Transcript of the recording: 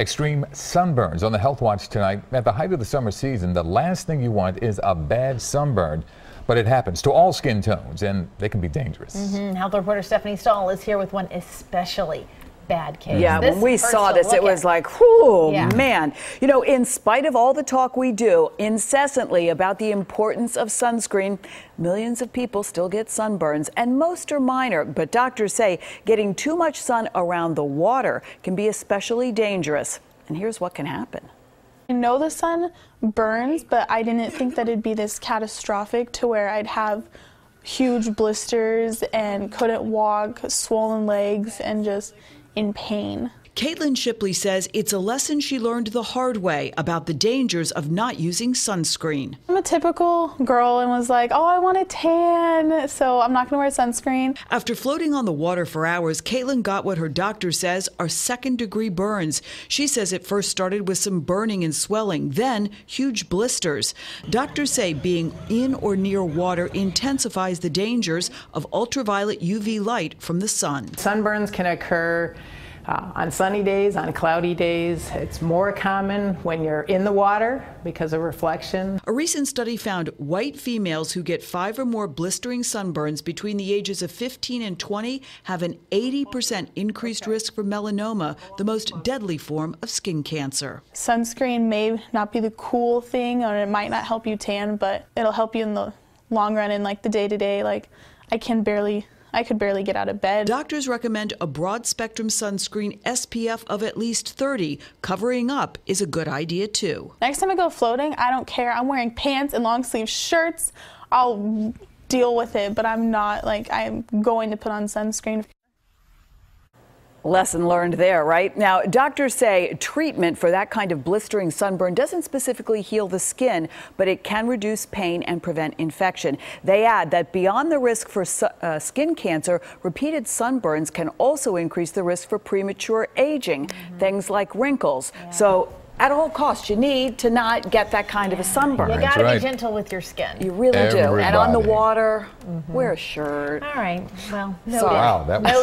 Extreme sunburns on the Health Watch tonight. At the height of the summer season, the last thing you want is a bad sunburn. But it happens to all skin tones, and they can be dangerous. Health reporter Stephanie Stahl is here with one especially bad case. Yeah, when we saw this, it was like, whoo, man. You know, in spite of all the talk we do incessantly about the importance of sunscreen, millions of people still get sunburns, and most are minor. But doctors say getting too much sun around the water can be especially dangerous. And here's what can happen. I know the sun burns, but I didn't think that it'd be this catastrophic to where I'd have huge blisters and couldn't walk, swollen legs, and just in pain. Caitlin Shipley says it's a lesson she learned the hard way about the dangers of not using sunscreen. I'm a typical girl and was like, oh, I want a tan, so I'm not going to wear sunscreen. After floating on the water for hours, Caitlin got what her doctor says are second-degree burns. She says it first started with some burning and swelling, then huge blisters. Doctors say being in or near water intensifies the dangers of ultraviolet UV light from the sun. Sunburns can occur on sunny days, on cloudy days. It's more common when you're in the water because of reflection. A recent study found white females who get 5 or more blistering sunburns between the ages of 15 and 20 have an 80% increased risk for melanoma, the most deadly form of skin cancer. Sunscreen may not be the cool thing, or it might not help you tan, but it'll help you in the long run, in like the day-to-day. Like I could barely get out of bed. Doctors recommend a broad-spectrum sunscreen SPF of at least 30. Covering up is a good idea, too. Next time I go floating, I don't care. I'm wearing pants and long-sleeve shirts. I'll deal with it, but I'm not, like, I'm going to put on sunscreen. Lesson learned there, right? Now, doctors say treatment for that kind of blistering sunburn doesn't specifically heal the skin, but it can reduce pain and prevent infection. They add that beyond the risk for skin cancer, repeated sunburns can also increase the risk for premature aging, things like wrinkles. So at all costs, you need to not get that kind of a sunburn. You gotta be gentle with your skin. You really do. And on the water, wear a shirt. All right, well, noted. Wow, that was